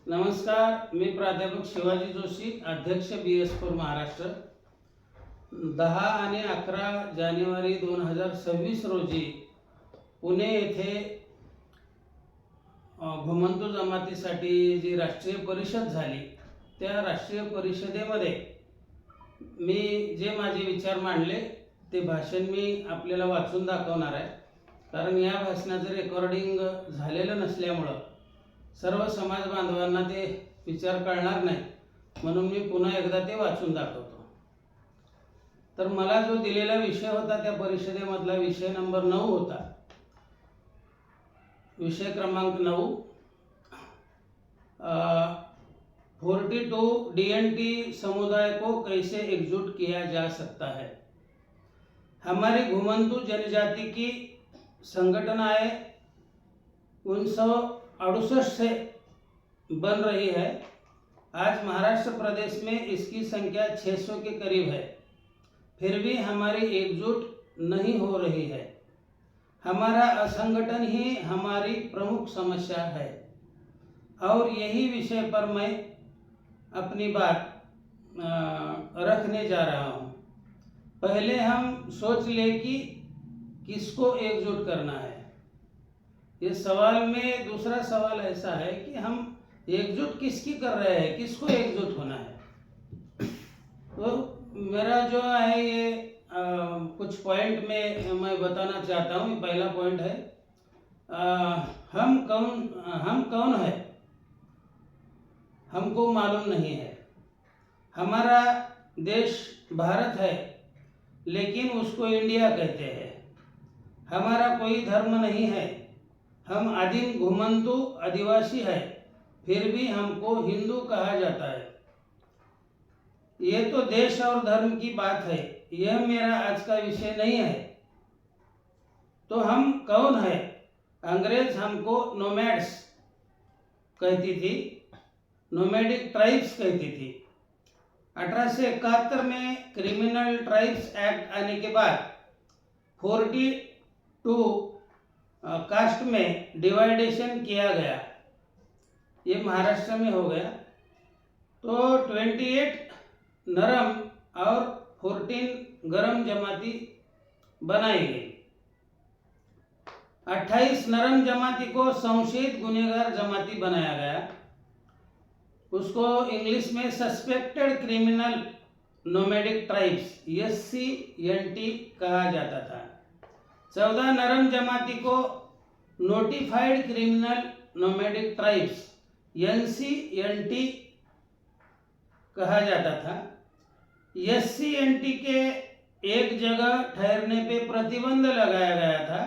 नमस्कार, मी प्राध्यापक शिवाजी जोशी, अध्यक्ष BS4 महाराष्ट्र. 10 आणि 11 जानेवारी 2026 रोजी पुणे येथे घुमंतू जमातीसाठी जी राष्ट्रीय परिषद झाली, त्या राष्ट्रीय परिषदेमध्ये मी जे माझे विचार मांडले ते भाषण मी आपल्याला वाचून दाखवणार आहे. कारण या भाषणाचं रेकॉर्डिंग झालेलं नसल्यामुळं सर्व समाज बांधवांना ते विचार कळणार नाही, म्हणून मी पुन्हा एकदा ते वाचून दाखवतो. तर मला जो दिलेला विषय होता त्या परिषदेमधला विषय नंबर 9 होता. विषय क्रमांक 9, 42 DNT समुदाय को कैसे एकजुट किया जा सकता है. हमारी घुमंतू जनजाति की संगठनाएं 1968 से बन रही है. आज महाराष्ट्र प्रदेश में इसकी संख्या 600 के करीब है. फिर भी हमारी एकजुट नहीं हो रही है. हमारा असंगठन ही हमारी प्रमुख समस्या है और यही विषय पर मैं अपनी बात रखने जा रहा हूँ. पहले हम सोच ले कि किसको एकजुट करना है. ये सवाल में दूसरा सवाल ऐसा है कि हम एकजुट किसकी कर रहे हैं, किसको एकजुट होना है. तो मेरा जो है ये कुछ पॉइंट में मैं बताना चाहता हूँ. पहला पॉइंट है, हम कौन है हमको मालूम नहीं है. हमारा देश भारत है लेकिन उसको इंडिया कहते हैं. हमारा कोई धर्म नहीं है. हम आदिम घुमंतू आदिवासी है, फिर भी हमको हिंदू कहा जाता है. ये तो देश और धर्म की बात है, यह मेरा आज का विषय नहीं है. तो हम कौन है. अंग्रेज हमको नोमैड्स कहती थी, नोमैडिक ट्राइब्स कहती थी. 1871 में क्रिमिनल ट्राइब्स एक्ट आने के बाद 42 कास्ट में डिवाइडेशन किया गया. ये महाराष्ट्र में हो गया. तो 28 नरम और 14 गरम जमाती बनाई गई. 28 नरम जमाती को संशयित गुनहगार जमाती बनाया गया. उसको इंग्लिश में suspected criminal nomadic tribes SCNT कहा जाता था. 14 नरम जमाती को notified criminal nomadic tribes NCNT कहा जाता था. SCNT के एक जगह ठहरने पे प्रतिबंध लगाया गया था.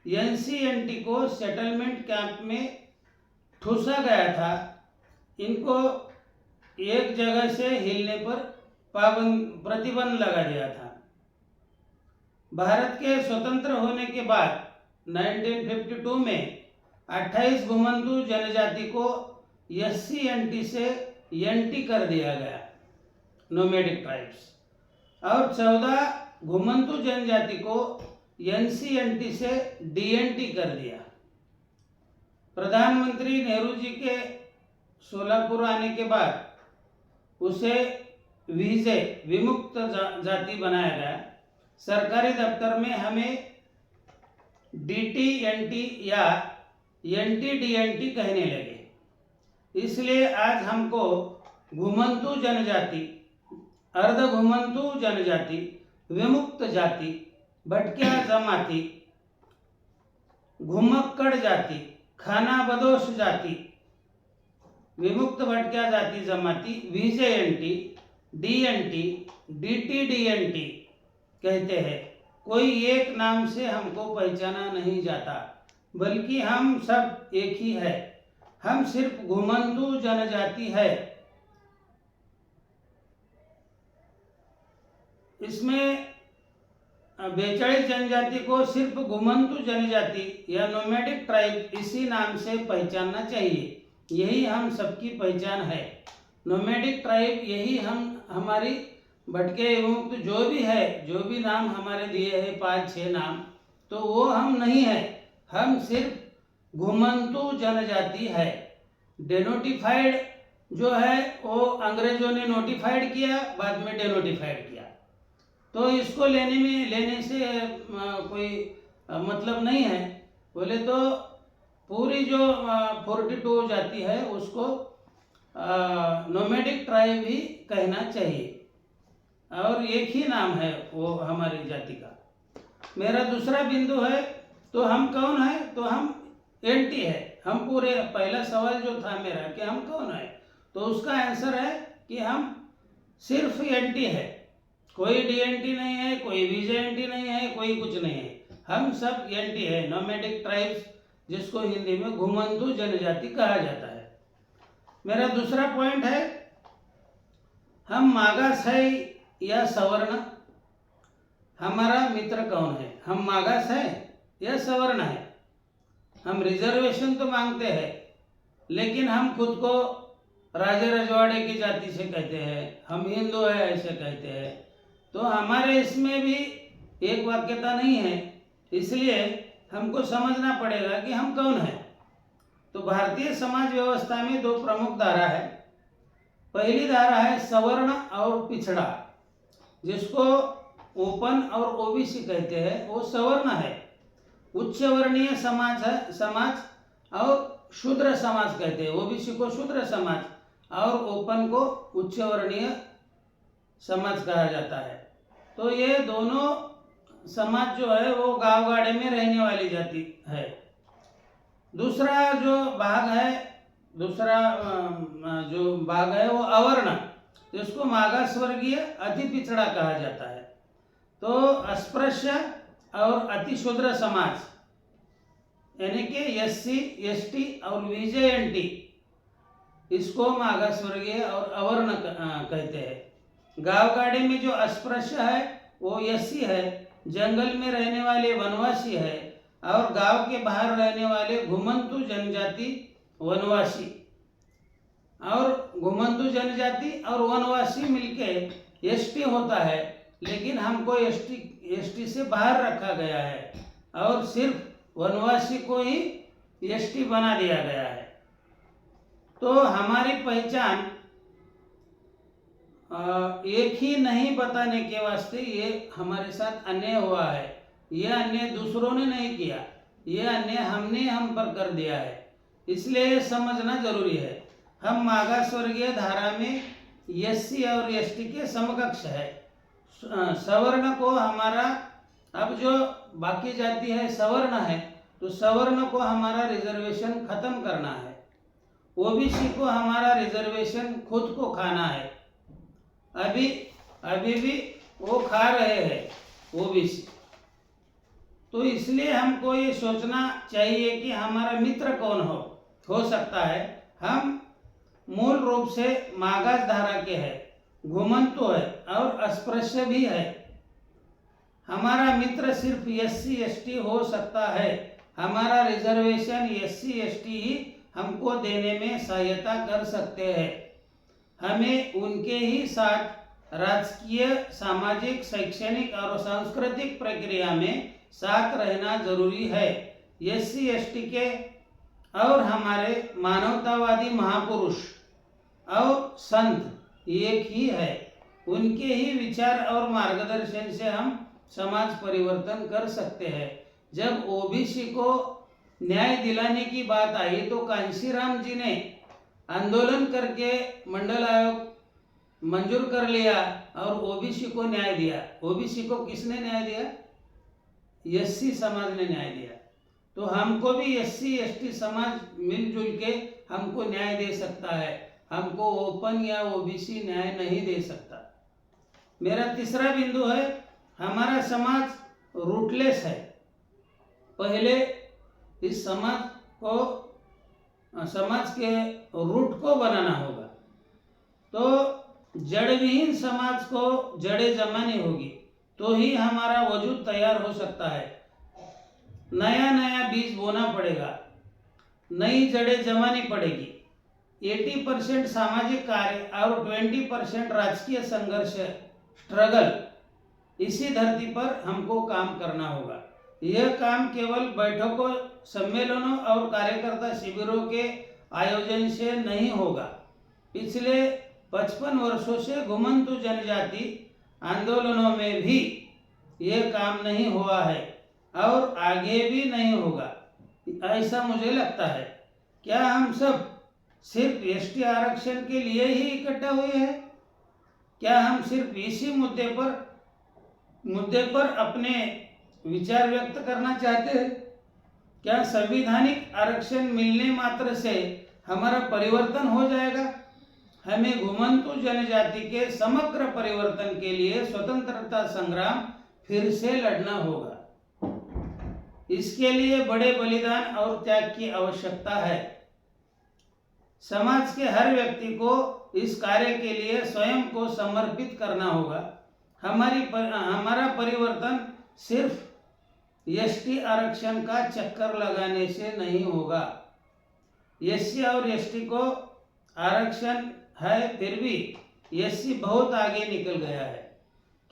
NCNT को सेटलमेंट कैंप में ठूसा गया था. इनको एक जगह से हिलने पर प्रतिबंध लगा दिया था. भारत के स्वतंत्र होने के बाद 1952 में 28 घुमंतू जनजाति को SCNT से NT कर दिया गया, नोमैडिक ट्राइब्स, और 14 घुमंतू जनजाति को NCNT से DNT कर दिया. प्रधानमंत्री नेहरू जी के सोलापुर आने के बाद उसे वीजे विमुक्त जाति बनाया गया. सरकारी दफ्तर में हमें DTNT या NTDNT कहने लगे. इसलिए आज हमको घुमंतू जनजाति, अर्ध घुमंतू जनजाति, विमुक्त जाति, भटकिया जमाती, घुमक्कड़ जाति, खानाबदोश जाति, विमुक्त भटकिया जाति जमाती VJNT, DNT, DTDNT कहते हैं. कोई एक नाम से हमको पहचाना नहीं जाता, बल्कि हम सब एक ही है. हम सिर्फ घुमंतू जनजाति है. इसमें 42 जनजाति को सिर्फ घुमंतू जनजाति या नोमैडिक ट्राइब इसी नाम से पहचानना चाहिए. यही हम सबकी पहचान है. नोमैडिक ट्राइब यही हमारी भटके विमुक्त जो भी है, जो भी नाम हमारे दिए हैं 5-6 नाम, तो वो हम नहीं है. हम सिर्फ घुमंतू जनजाति है. डेनोटिफाइड जो है वो अंग्रेजों ने नोटिफाइड किया, बाद में डेनोटिफाइड किया। तो इसको लेने से कोई मतलब नहीं है। बोले तो पूरी जो 42 जाति है उसको नोमैडिक ट्राइब ही कहना चाहिए, और एक ही नाम है वो हमारी जाति का। मेरा दूसरा बिंदु है, तो हम कौन है? तो हम एंटी है। हम पूरे, पहला सवाल जो था मेरा कि हम कौन है, तो उसका आंसर है कि हम सिर्फ एंटी है, कोई डीएनटी नहीं है, कोई वीजेएनटी नहीं है, कोई कुछ नहीं है। हम सब एंटी है, नोमैडिक ट्राइब्स, जिसको हिंदी में घुमंतु जनजाति कहा जाता है। मेरा दूसरा पॉइंट है, हम मागास है या सवर्ण? हमारा मित्र कौन है? हम मागास है या सवर्ण है? हम रिजर्वेशन तो मांगते हैं, लेकिन हम खुद को राजे रजवाड़े की जाति से कहते हैं, हम हिंदू है ऐसे कहते हैं। तो हमारे इसमें भी एक वाक्यता नहीं है, इसलिए हमको समझना पड़ेगा कि हम कौन है। तो भारतीय समाज व्यवस्था में दो प्रमुख धारा है। पहली धारा है सवर्ण और पिछड़ा, जिसको ओपन और ओबीसी कहते हैं, वो सवर्ण है। उच्च वर्णीय समाज और शूद्र समाज कहते हैं, ओबीसी को शूद्र समाज और ओपन को उच्च वर्णीय समाज कहा जाता है। तो ये दोनों समाज जो है वो गांव गाड़े में रहने वाली जाति है। दूसरा जो भाग है वो अवर्ण, जिसको मागासवर्गीय अति पिछड़ा कहा जाता है। तो अस्पृश्य और अतिशूद्र समाज यानी कि एससी, एसटी और वीजेएनटी, इसको मागासवर्गीय और अवर्ण कहते हैं। गांव गाड़े में जो अस्पृश्य है वो एससी है, जंगल में रहने वाले वनवासी है, और गांव के बाहर रहने वाले घुमंतु जनजाति वनवासी। और घुमंतु जनजाति और वनवासी मिलके एसटी होता है, लेकिन हमको एसटी से बाहर रखा गया है और सिर्फ वनवासी को ही एसटी बना दिया गया है। तो हमारी पहचान एक ही नहीं बताने के वास्ते ये हमारे साथ अन्याय हुआ है। ये अन्याय दूसरों ने नहीं किया, ये अन्याय हमने हम पर कर दिया है, इसलिए समझना जरूरी है। हम मागासवर्गीय धारा में एससी और एसटी के समकक्ष है। सवर्ण को हमारा, अब जो बाकी जाति है सवर्ण है, तो सवर्ण को हमारा रिजर्वेशन खत्म करना है। ओबीसी को हमारा रिजर्वेशन खुद को खाना है। अभी भी वो खा रहे हैं ओबीसी। तो इसलिए हमको ये सोचना चाहिए कि हमारा मित्र कौन हो सकता है। हम मूल रूप से मागास धारा के हैं, घुमंतु है और अस्पृश्य भी है। हमारा मित्र सिर्फ एससी एसटी हो सकता है। हमारा रिजर्वेशन एससी एसटी ही हमको देने में सहायता कर सकते हैं। हमें उनके ही साथ राजकीय, सामाजिक, शैक्षणिक और सांस्कृतिक प्रक्रिया में साथ रहना जरूरी है। एससी एसटी के और हमारे मानवतावादी महापुरुष और संत एक ही है। उनके ही विचार और मार्गदर्शन से हम समाज परिवर्तन कर सकते हैं। जब ओबीसी को न्याय दिलाने की बात आई तो कांशीराम जी ने आंदोलन करके मंडल आयोग मंजूर कर लिया और ओबीसी को न्याय दिया। ओबीसी को किसने न्याय दिया? एससी समाज ने न्याय दिया। तो हमको भी एससी एसटी समाज मिलजुल के हमको न्याय दे सकता है। हमको ओपन या ओबीसी न्याय नहीं दे सकता। मेरा तीसरा बिंदु है, हमारा समाज रूटलेस है। पहले इस समाज के रूट को बनाना होगा। तो जड़ विहीन समाज को जड़ें जमानी होगी, तो ही हमारा वजूद तैयार हो सकता है। नया नया बीज बोना पड़ेगा, नई जड़ें जमानी पड़ेगी। 80% सामाजिक कार्य और 20% राजकीय संघर्ष, स्ट्रगल, इसी धरती पर हमको काम करना होगा। यह काम केवल बैठकों, सम्मेलनों और कार्यकर्ता शिविरों के आयोजन से नहीं होगा। पिछले 55 वर्षों से घुमंतु जनजाति आंदोलनों में भी ये काम नहीं हुआ है और आगे भी नहीं होगा, ऐसा मुझे लगता है। क्या हम सब सिर्फ एसटी आरक्षण के लिए ही इकट्ठा हुए हैं? क्या हम सिर्फ इसी मुद्दे पर अपने विचार व्यक्त करना चाहते हैं? क्या संवैधानिक आरक्षण मिलने मात्र से हमारा परिवर्तन हो जाएगा? हमें घुमंतु जनजाति के समग्र परिवर्तन के लिए स्वतंत्रता संग्राम फिर से लड़ना होगा। इसके लिए बड़े बलिदान और त्याग की आवश्यकता है। समाज के हर व्यक्ति को इस कार्य के लिए स्वयं को समर्पित करना होगा। हमारा परिवर्तन सिर्फ एसटी आरक्षण का चक्कर लगाने से नहीं होगा। एससी और एसटी को आरक्षण है, फिर भी एससी बहुत आगे निकल गया है,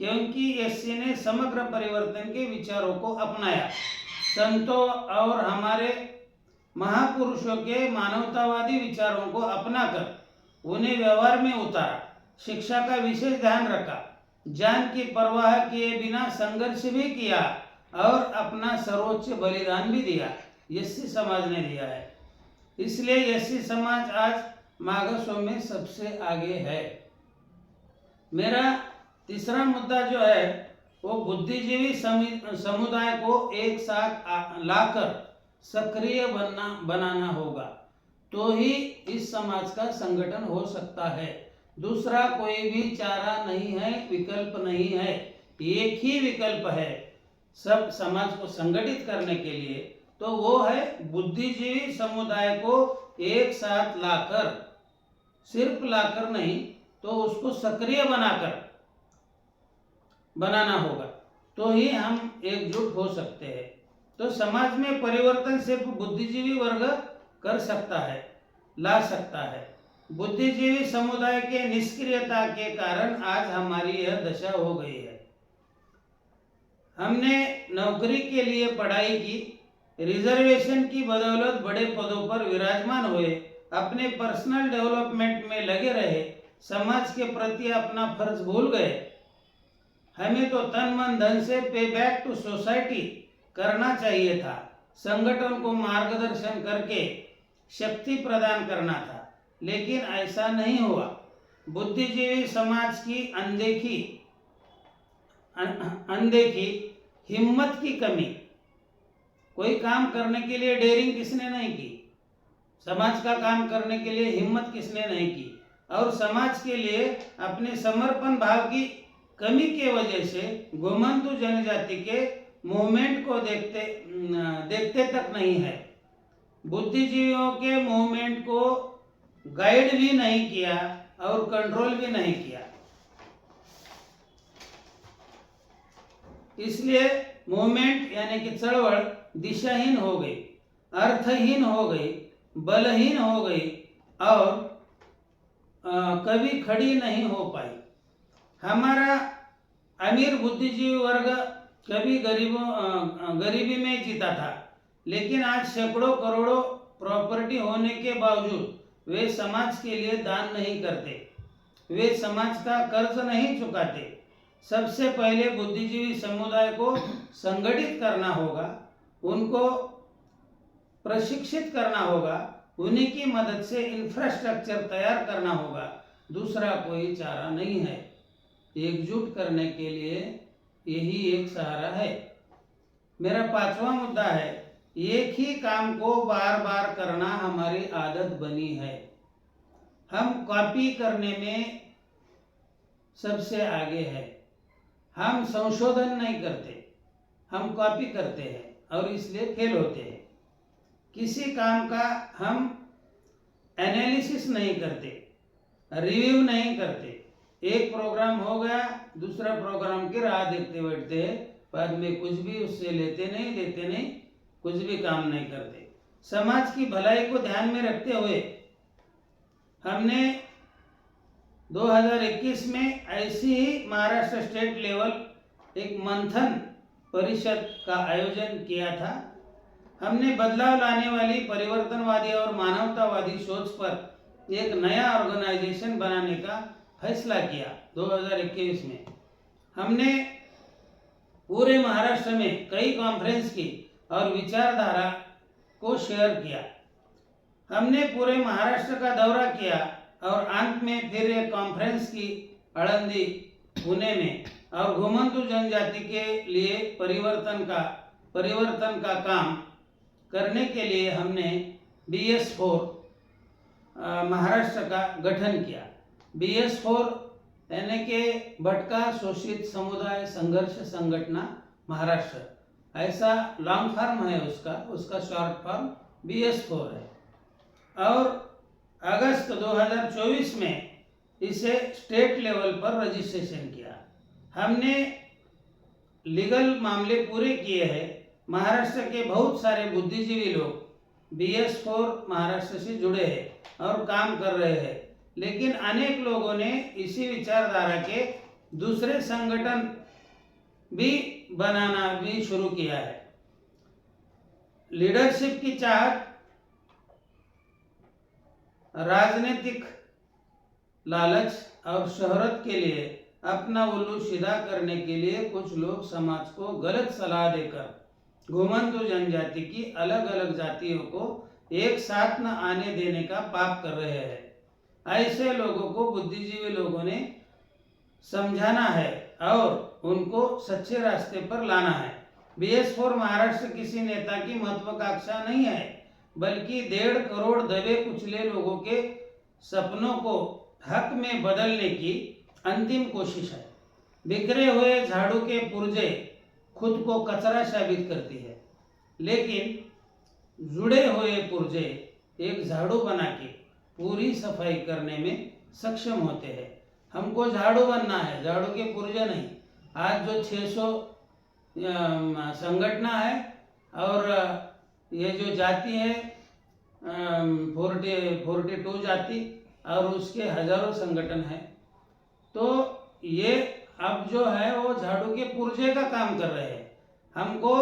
क्योंकि एससी ने समग्र परिवर्तन के विचारों को अपनाया। संतों और हमारे महापुरुषों के मानवतावादी विचारों को अपनाकर उन्हें व्यवहार में उतारा। शिक्षा का विशेष ध्यान रखा, जान की परवाह किए बिना संघर्ष भी किया और अपना सर्वोच्च बलिदान भी दिया। एससी समाज ने दिया है, इसलिए एससी समाज आज मागासों में सबसे आगे है। मेरा तीसरा मुद्दा जो है वो बुद्धिजीवी समुदाय को एक साथ लाकर सक्रिय बनाना होगा, तो ही इस समाज का संगठन हो सकता है। दूसरा कोई भी चारा नहीं है, विकल्प नहीं है। एक ही विकल्प है सब समाज को संगठित करने के लिए, तो वो है बुद्धिजीवी समुदाय को एक साथ लाकर, सिर्फ लाकर नहीं तो उसको सक्रिय बनाना होगा, तो ही हम एकजुट हो सकते हैं। तो समाज में परिवर्तन सिर्फ बुद्धिजीवी वर्ग कर सकता है, ला सकता है। बुद्धिजीवी समुदाय के निष्क्रियता के कारण आज हमारी यह दशा हो गई है। हमने नौकरी के लिए पढ़ाई की, रिजर्वेशन की बदौलत बड़े पदों पर विराजमान हुए, अपने पर्सनल डेवलपमेंट में लगे रहे, समाज के प्रति अपना फर्ज भूल गए। हमें तो तन मन धन से पे बैक टू सोसाइटी करना चाहिए था, संगठन को मार्गदर्शन करके शक्ति प्रदान करना था, लेकिन ऐसा नहीं हुआ। बुद्धिजीवी समाज की अनदेखी, हिम्मत की कमी। कोई काम करने के लिए डेयरिंग किसने नहीं की? समाज का काम करने के लिए हिम्मत किसने नहीं की? और समाज के लिए अपने समर्पण भाव की कमी के वजह से घुमंतु जनजाति के मूवमेंट को देखते तक नहीं है। बुद्धिजीवियों के मूवमेंट को गाइड भी नहीं किया और कंट्रोल भी नहीं किया, इसलिए मूवमेंट यानी कि चळवळ दिशाहीन हो गई, अर्थहीन हो गई, बलहीन हो गई और कभी खड़ी नहीं हो पाई। हमारा अमीर बुद्धिजीवी वर्ग कभी गरीबी में जीता था, लेकिन आज सैकड़ों करोड़ों प्रॉपर्टी होने के बावजूद वे समाज के लिए दान नहीं करते, वे समाज का कर्ज नहीं चुकाते। सबसे पहले बुद्धिजीवी समुदाय को संगठित करना होगा, उनको प्रशिक्षित करना होगा, उन्हीं की मदद से इंफ्रास्ट्रक्चर तैयार करना होगा। दूसरा कोई चारा नहीं है। एकजुट करने के लिए यही एक सहारा है। मेरा पांचवा मुद्दा है, एक ही काम को बार बार करना हमारी आदत बनी है। हम कॉपी करने में सबसे आगे है। हम संशोधन नहीं करते, हम कॉपी करते हैं और इसलिए फेल होते हैं। किसी काम का हम एनालिसिस नहीं करते, रिव्यू नहीं करते। एक प्रोग्राम हो गया, दूसरा प्रोग्राम की राह देखते बैठते हैं, बाद में कुछ भी उससे लेते नहीं, देते नहीं, कुछ भी काम नहीं करते। समाज की भलाई को ध्यान में रखते हुए हमने 2021 में ऐसी ही महाराष्ट्र स्टेट लेवल एक मंथन परिषद का आयोजन किया था। हमने बदलाव लाने वाली परिवर्तनवादी और मानवतावादी सोच पर एक नया ऑर्गेनाइजेशन बनाने का फैसला किया। 2021 में हमने पूरे महाराष्ट्र में कई कॉन्फ्रेंस की और विचारधारा को शेयर किया। हमने पूरे महाराष्ट्र का दौरा किया और अंत में फिर एक कॉन्फ्रेंस की आळंदी, पुणे में, और घुमंतू जनजाति के लिए परिवर्तन का काम करने के लिए हमने BS4 महाराष्ट्र का गठन किया। BS4 यानी कि भटका शोषित समुदाय संघर्ष संगठन महाराष्ट्र, ऐसा लॉन्ग फॉर्म है उसका शॉर्ट फॉर्म BS4 है। और अगस्त 2024 में इसे स्टेट लेवल पर रजिस्ट्रेशन किया। हमने लीगल मामले पूरे किए हैं। महाराष्ट्र के बहुत सारे बुद्धिजीवी लोग BS4 महाराष्ट्र से जुड़े हैं और काम कर रहे हैं, लेकिन अनेक लोगों ने इसी विचारधारा के दूसरे संगठन भी बनाना भी शुरू किया है। लीडरशिप की चाहत, राजनीतिक लालच और शोहरत के लिए अपना उल्लू सीधा करने के लिए कुछ लोग समाज को गलत सलाह देकर घुमंतू जनजाति की अलग अलग जातियों को एक साथ न आने देने का पाप कर रहे हैं। ऐसे लोगों को बुद्धिजीवी लोगों ने समझाना है और उनको सच्चे रास्ते पर लाना है। BS4 महाराष्ट्र किसी नेता की महत्वाकांक्षा नहीं है, बल्कि 1.5 करोड़ दबे कुचले लोगों के सपनों को हक में बदलने की अंतिम कोशिश है। बिखरे हुए झाड़ू के पुर्जे खुद को कचरा साबित करती है, लेकिन जुड़े हुए पुर्जे एक झाड़ू बना के पूरी सफाई करने में सक्षम होते हैं। हमको झाड़ू बनना है, झाड़ू के पुर्जे नहीं। आज जो 600 संगठन है और ये जो जाति है 42 जाति और उसके हजारों संगठन है, तो ये अब जो है वो झाड़ू के पुर्जे का काम कर रहे हैं। हमको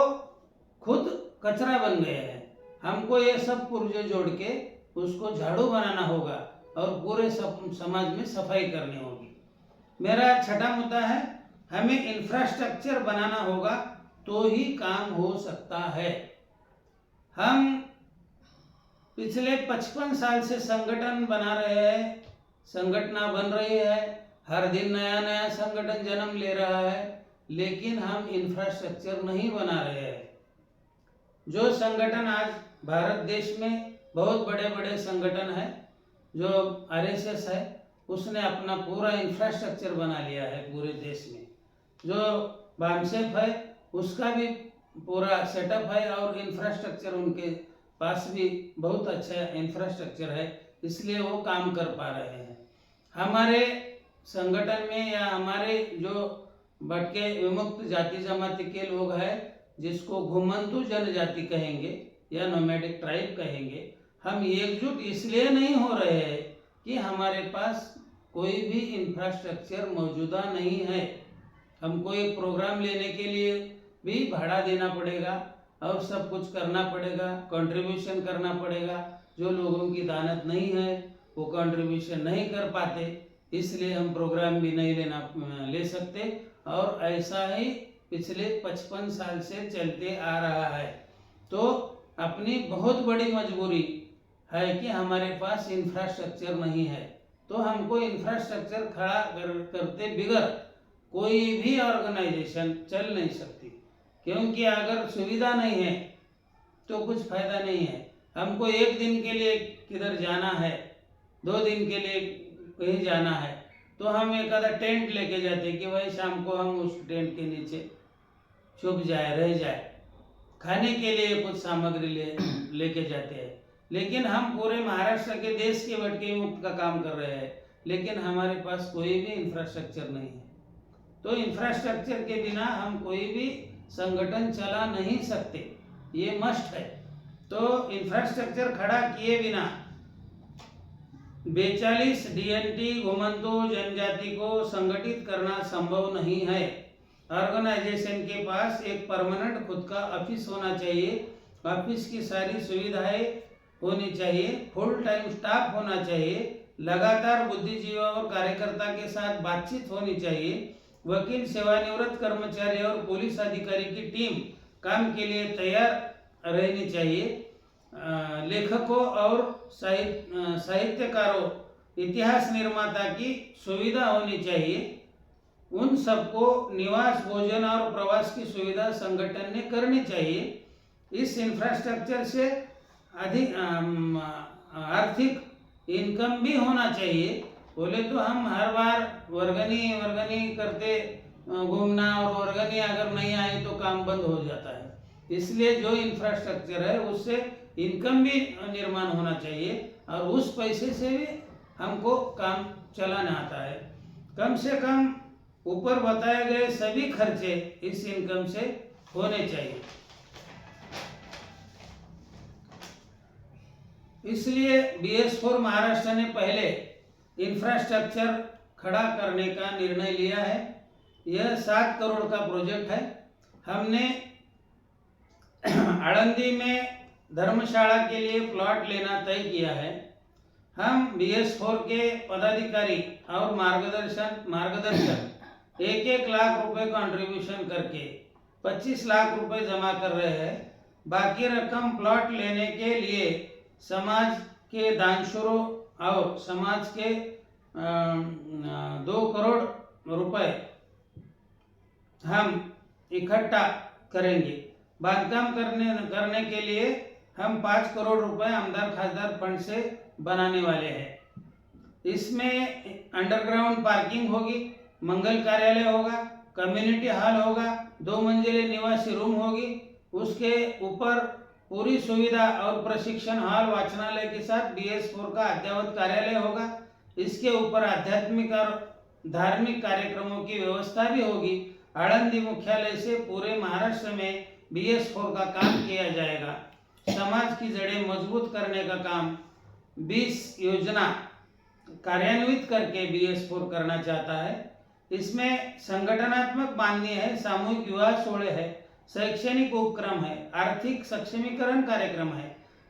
खुद कचरा बन गए हैं। हमको ये सब पुर्जे जोड़ के उसको झाड़ू बनाना होगा और पूरे समाज में सफाई करनी होगी। मेरा छठा मुद्दा है, हमें इंफ्रास्ट्रक्चर बनाना होगा तो ही काम हो सकता है। हम पिछले 55 साल से संगठन बना रहे हैं, संगठन बन रही है, हर दिन नया नया संगठन जन्म ले रहा है, लेकिन हम इंफ्रास्ट्रक्चर नहीं बना रहे हैं। जो संगठन आज भारत देश में बहुत बड़े बड़े संगठन है, जो RSS है, उसने अपना पूरा इंफ्रास्ट्रक्चर बना लिया है पूरे देश में। जो BAMSEF है उसका भी पूरा सेटअप है और इंफ्रास्ट्रक्चर उनके पास भी बहुत अच्छा इंफ्रास्ट्रक्चर है, इसलिए वो काम कर पा रहे हैं। हमारे संगठन में या हमारे जो भटके विमुक्त जाति जमाती के लोग हैं, जिसको घुमंतू जनजाति कहेंगे या नोमैडिक ट्राइब कहेंगे, हम एकजुट इसलिए नहीं हो रहे हैं कि हमारे पास कोई भी इंफ्रास्ट्रक्चर मौजूदा नहीं है। हमको एक प्रोग्राम लेने के लिए भी भाड़ा देना पड़ेगा और सब कुछ करना पड़ेगा, कंट्रीब्यूशन करना पड़ेगा। जो लोगों की दानत नहीं है वो कंट्रीब्यूशन नहीं कर पाते, इसलिए हम प्रोग्राम भी नहीं ले सकते। और ऐसा ही पिछले 55 साल से चलते आ रहा है। तो अपनी बहुत बड़ी मजबूरी है कि हमारे पास इंफ्रास्ट्रक्चर नहीं है, तो हमको इंफ्रास्ट्रक्चर खड़ा करते बिगर कोई भी ऑर्गेनाइजेशन चल नहीं सकती, क्योंकि अगर सुविधा नहीं है तो कुछ फायदा नहीं है। हमको एक दिन के लिए किधर जाना है, 2 दिन के लिए कहीं जाना है, तो हम एक आधा टेंट लेके जाते कि भाई शाम को हम उस टेंट के नीचे छुप जाए, रह जाए। खाने के लिए कुछ सामग्री लेके जाते हैं, लेकिन हम पूरे महाराष्ट्र के देश के भटके मुक्त का काम कर रहे हैं, लेकिन हमारे पास कोई भी इंफ्रास्ट्रक्चर नहीं है। तो इंफ्रास्ट्रक्चर के बिना हम कोई भी संगठन चला नहीं सकते, ये मस्ट है। तो इंफ्रास्ट्रक्चर खड़ा किए बिना 42 DNT घुमंतू जनजाति को संगठित करना संभव नहीं है। ऑर्गेनाइजेशन के पास एक परमानेंट खुद का ऑफिस होना चाहिए ऑफिस की सारी सुविधाएं होनी चाहिए, फुल टाइम स्टाफ होना चाहिए, लगातार बुद्धिजीवी और कार्यकर्ता के साथ बातचीत होनी चाहिए, वकील, सेवानिवृत्त कर्मचारी और पुलिस अधिकारी की टीम काम के लिए तैयार रहनी चाहिए, लेखकों और साहित्यकारों, इतिहास निर्माता की सुविधा होनी चाहिए। उन सबको निवास, भोजन और प्रवास की सुविधा संगठन ने करनी चाहिए। इस इंफ्रास्ट्रक्चर से अधिक आर्थिक इनकम भी होना चाहिए। बोले तो हम हर बार वर्गनी करते घूमना और वर्गनी अगर नहीं आए तो काम बंद हो जाता है। इसलिए जो इंफ्रास्ट्रक्चर है उससे इनकम भी निर्माण होना चाहिए और उस पैसे से भी हमको काम चलाना आता है। कम से कम ऊपर बताए गए सभी खर्चे इस इनकम से होने चाहिए। इसलिए BS4 महाराष्ट्र ने पहले इंफ्रास्ट्रक्चर खड़ा करने का निर्णय लिया है। यह 7 करोड़ का प्रोजेक्ट है। हमने आळंदी में धर्मशाला के लिए प्लॉट लेना तय किया है। हम BS4 के पदाधिकारी और मार्गदर्शक 1-1 लाख रुपए कंट्रीब्यूशन करके 25 लाख रुपए जमा कर रहे हैं। बाकी रकम प्लॉट लेने के लिए समाज के दानशूरों और समाज के 2 करोड़ रुपए हम इकट्ठा करेंगे। बांधकाम करने के लिए हम 5 करोड़ रुपए आमदार खासदार फंड से बनाने वाले हैं। इसमें अंडरग्राउंड पार्किंग होगी, मंगल कार्यालय होगा, कम्युनिटी हॉल होगा, 2 मंजिले निवासी रूम होगी, उसके ऊपर पूरी सुविधा और प्रशिक्षण हॉल, वाचनालय के साथ BS4 का अद्ययावत कार्यालय होगा। इसके ऊपर आध्यात्मिक और धार्मिक कार्यक्रमों की व्यवस्था भी होगी। आळंदी मुख्यालय से पूरे महाराष्ट्र में BS4 का काम किया जाएगा। समाज की जड़ें मजबूत करने का काम 20 योजना कार्यान्वित करके BS4 करना चाहता है। इसमें संगठनात्मक बांधनी है, सामूहिक विवाह सोड़े है, शैक्षणिक उपक्रम है, आर्थिक सक्षमीकरण कार्यक्रम है,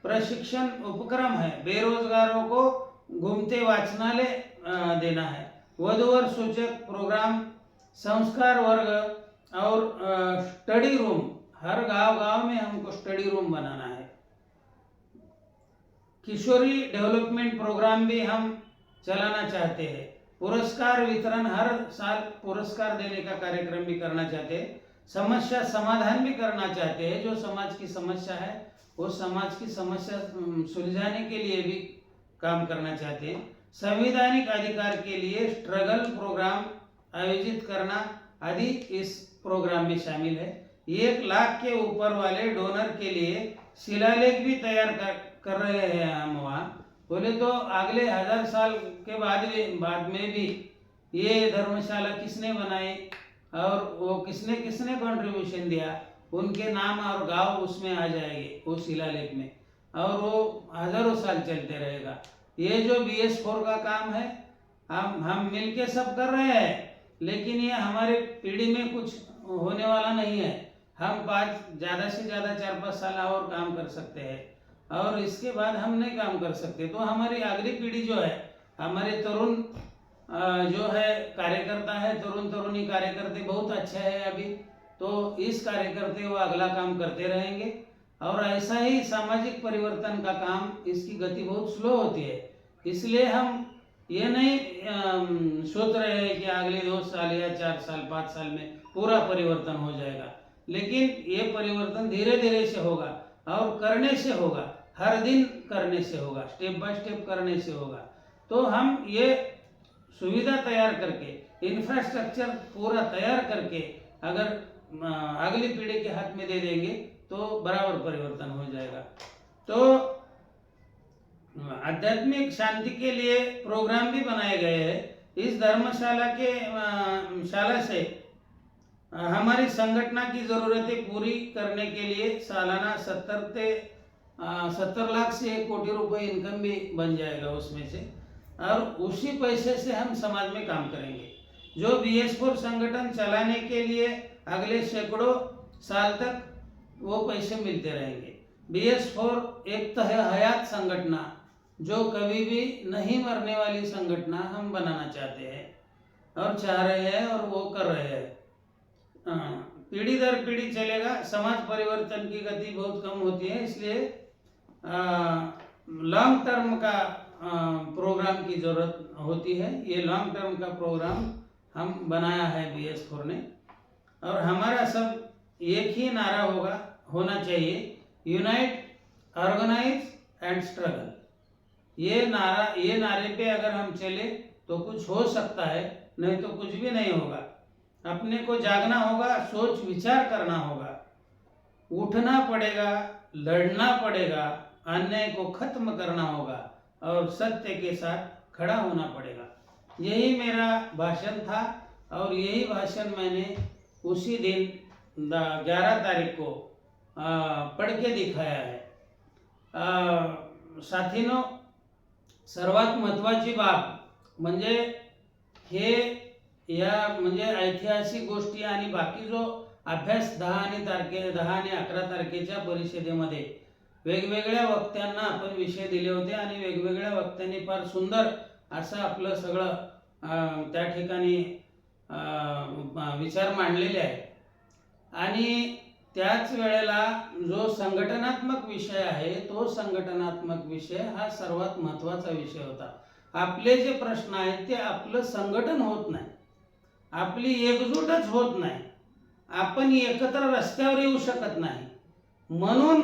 प्रशिक्षण उपक्रम है, बेरोजगारों को घूमते वाचनालय देना है, वधूवर सूचक प्रोग्राम, संस्कार वर्ग और स्टडी रूम। हर गांव में हमको स्टडी रूम बनाना है। किशोरी डेवलपमेंट प्रोग्राम भी हम चलाना चाहते हैं। पुरस्कार वितरण, हर साल पुरस्कार देने का कार्यक्रम भी करना चाहते हैं। समस्या समाधान भी करना चाहते हैं। जो समाज की समस्या है वो समाज की समस्या सुलझाने के लिए भी काम करना चाहते हैं। संवैधानिक अधिकार के लिए स्ट्रगल प्रोग्राम आयोजित करना आदि इस प्रोग्राम में शामिल है। 1 लाख के ऊपर वाले डोनर के लिए शिलालेख भी तैयार कर रहे हैं हम वहाँ। बोले तो अगले 1000 साल के बाद में भी ये धर्मशाला किसने बनाई और वो किसने कंट्रीब्यूशन दिया, उनके नाम और गांव उसमें आ जाएंगे वो शिलालेख में, और वो हजारों साल चलते रहेगा। ये जो BS4 का काम है हम मिलके सब कर रहे हैं, लेकिन ये हमारे पीढ़ी में कुछ होने वाला नहीं है। हम ज़्यादा से ज़्यादा 4-5 साल और काम कर सकते हैं और इसके बाद हम नहीं काम कर सकते। तो हमारी अगली पीढ़ी जो है, हमारे तरुण जो है कार्यकर्ता है, तरुणी कार्यकर्ते बहुत अच्छे हैं अभी, तो इस कार्यकर्ते वो अगला काम करते रहेंगे। और ऐसा ही सामाजिक परिवर्तन का काम, इसकी गति बहुत स्लो होती है। इसलिए हम ये नहीं सोच रहे हैं कि अगले 2 साल या 4 साल 5 साल में पूरा परिवर्तन हो जाएगा, लेकिन ये परिवर्तन धीरे धीरे से होगा और करने से होगा, हर दिन करने से होगा, स्टेप बाय स्टेप करने से होगा। तो हम ये सुविधा तैयार करके, इंफ्रास्ट्रक्चर पूरा तैयार करके अगर अगली पीढ़ी के हाथ में दे देंगे तो बराबर परिवर्तन हो जाएगा। तो आध्यात्मिक शांति के लिए प्रोग्राम भी बनाए गए हैं। इस धर्मशाला से हमारी संगठना की ज़रूरतें पूरी करने के लिए सालाना 70 लाख से 1 कोटी रुपए इनकम भी बन जाएगा उसमें से, और उसी पैसे से हम समाज में काम करेंगे। जो BS4 संगठन चलाने के लिए अगले सैकड़ों साल तक वो पैसे मिलते रहेंगे। BS4 एक तो है हयात संगठना, जो कभी भी नहीं मरने वाली संगठना हम बनाना चाहते हैं और चाह रहे हैं और वो कर रहे हैं। पीढ़ी दर पीढ़ी चलेगा। समाज परिवर्तन की गति बहुत कम होती है, इसलिए लॉन्ग टर्म का प्रोग्राम की जरूरत होती है। ये लॉन्ग टर्म का प्रोग्राम हम बनाया है BS4 ने, और हमारा सब एक ही नारा होना चाहिए, यूनाइट, ऑर्गेनाइज एंड स्ट्रगल। ये नारे पे अगर हम चले तो कुछ हो सकता है, नहीं तो कुछ भी नहीं होगा। अपने को जागना होगा, सोच विचार करना होगा, उठना पड़ेगा, लड़ना पड़ेगा, अन्याय को खत्म करना होगा और सत्य के साथ खड़ा होना पड़ेगा। यही मेरा भाषण था और यही भाषण मैंने उसी दिन 11 तारीख को पढ़ के दिखाया है। साथीनो, सर्वात महत्त्वाची बाब म्हणजे हे म्हणजे ऐतिहासिक गोष्टी आणि बाकी जो अभ्यास 10 आणि 11 तारखेच्या परिषदेमध्ये वेगवेगळ्या वक्त्यांना आपण विषय दिले होते आणि वेगवेगळ्या वक्त्यांनी फार सुंदर असं आपलं सगळं त्या ठिकाणी विचार मांडलेले आहे। आणि त्याच वेळेला जो संघटनात्मक विषय आहे, तो संघटनात्मक विषय हा सर्वात महत्त्वाचा विषय होता। आपले जे प्रश्न आहेत ते आपलं संघटन होत नाही, आपली एकजूटच होत नाही, आपण एकत्र रस्त्यावर येऊ शकत नाही, म्हणून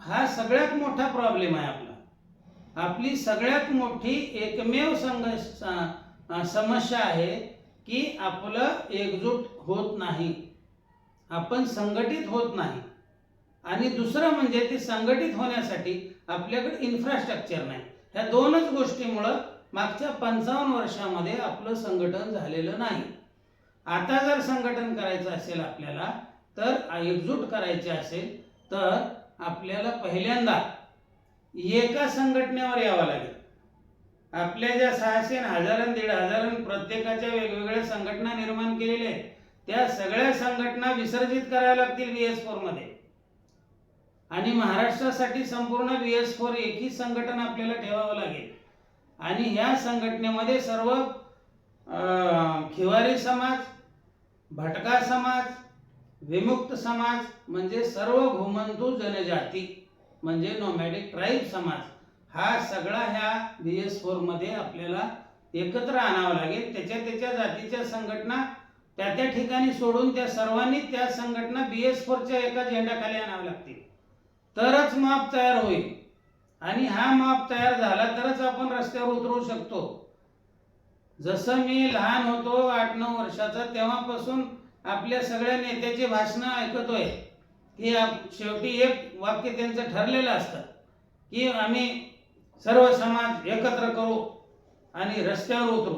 हा सगळ्यात मोठा प्रॉब्लेम आहे आपला। आपली सगळ्यात मोठी एकमेव समस्या आहे की आपलं एकजूट होत नाही, आपण संघटित होत नाही। आणि दुसरं म्हणजे ते संघटित होण्यासाठी आपल्याकडे इन्फ्रास्ट्रक्चर नाही। ह्या दोनच गोष्टीमुळे मागच्या 55 वर्षामध्ये आपलं संघटन झालेलं नाही। आता जर संघटन करायचं असेल आपल्याला, तर एकजूट करायची असेल, तर आपल्याला पहिल्यांदा एका संघटनेवर यावं लागेल। आपल्या ज्या 600 1000 1500 प्रत्येकाच्या वेगवेगळ्या संघटना निर्माण केलेल्या आहेत, त्या सगळ्या संघटना विसर्जित कराव्या लागतील BS4 मध्ये, आणि महाराष्ट्रासाठी संपूर्ण BS4 एकही संघटन आपल्याला ठेवावं लागेल। आणि ह्या संघटनेमध्ये सर्व खिवारी समाज, भटका समाज, विमुक्त समाज म्हणजे सर्व घुमंतू जनजाती म्हणजे नोमॅडिक ट्राइब समाज, हा सगळा ह्या BS4 मध्ये आपल्याला एकत्र आणावं लागेल। त्याच्या जातीच्या संघटना त्या ठिकाणी सोडून त्या सर्वांनी त्या संघटना BS4च्या एका झेंड्याखाली आणाव्या लागतील, तरच माप तयार होईल। आणि हा माप तयार झाला तरच आपण रस्त्यावर उतरू शकतो। जसं मी लहान होतो 8-9 वर्षाचा, तेव्हापासून आपल्या सगळ्या नेत्याची भाषणं ऐकतोय की शेवटी एक वाक्य त्यांचं ठरलेलं असतं की आम्ही सर्व समाज एकत्र करू आणि रस्त्यावर उतरू,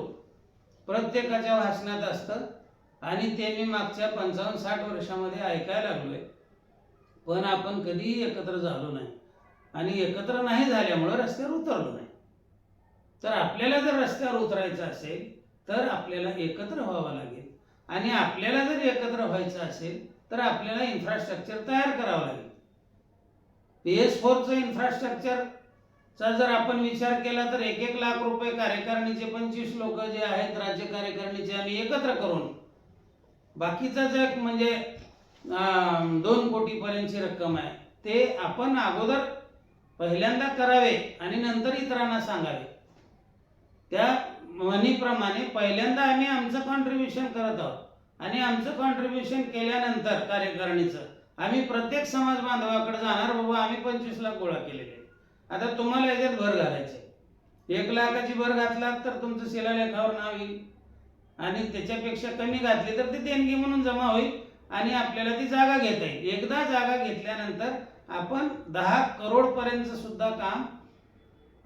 प्रत्येकाच्या भाषणात असतं। आणि ते मी मागच्या 55-60 वर्षामध्ये ऐकायला लागलोय, पण आपण कधीही एकत्र झालो नाही आणि एकत्र नाही झाल्यामुळे रस्त्यावर उतरलो नाही। तर आपल्याला जर रस्त्यावर उतरायचं असेल तर आपल्याला एकत्र व्हावं लागेल, आणि आपल्याला जर एकत्र व्हायचं असेल तर आपल्याला इन्फ्रास्ट्रक्चर तयार करावं लागेल। BS4चं इन्फ्रास्ट्रक्चरचा जर आपण विचार केला तर 1-1 लाख रुपये कार्यकारिणीचे 25 लोक जे आहेत राज्य कार्यकारिणीचे आम्ही एकत्र करून, बाकीचा जे म्हणजे 2 कोटीपर्यंतची रक्कम आहे ते आपण अगोदर पहिल्यांदा करावे आणि नंतर इतरांना सांगावे। त्या म्हणीप्रमाणे पहिल्यांदा आम्ही आमचं कॉन्ट्रीब्युशन करत आहोत आणि आमचं कॉन्ट्रीब्युशन केल्यानंतर कार्यकारिणीचं आम्ही प्रत्येक समाज बांधवाकडे जाणार, बाबा आम्ही 25 लाख गोळा केलेले आहेत, आता तुम्हाला याच्यात भर घालायचे। 1 लाखाची भर घातलात तर तुमचं शिलालेखावर नाव येईल, आणि त्याच्यापेक्षा कमी घातली तर ती देणगी म्हणून जमा होईल आणि आपल्याला ती जागा घेता येईल। एकदा जागा घेतल्यानंतर आपण 10 करोड पर्यंत सुद्धा काम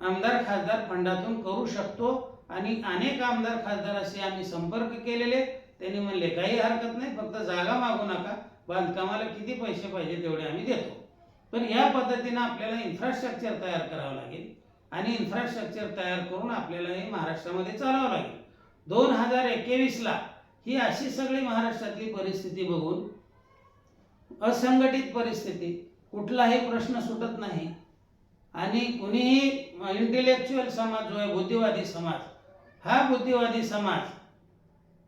आमदार खासदार फंडातून करू शकतो। आणि अनेक आमदार खासदार असे आम्ही संपर्क केलेले, त्यांनी म्हणले काही हरकत नाही, फक्त जागा मागू नका, बांधकामाला किती पैसे पाहिजे तेवढे आम्ही देतो। पण या पद्धतीने आपल्याला इन्फ्रास्ट्रक्चर तयार करावं लागेल आणि इन्फ्रास्ट्रक्चर तयार करून आपल्याला हे महाराष्ट्रामध्ये चालवावं लागेल। 2021ला ही अशी सगळी महाराष्ट्रातली परिस्थिती बघून, असंघटित परिस्थिती, कुठलाही प्रश्न सुटत नाही. आणि कुणीही इंटेलेक्च्युअल समाज जो आहे, बुद्धिवादी समाज, हा बुद्धिवादी समाज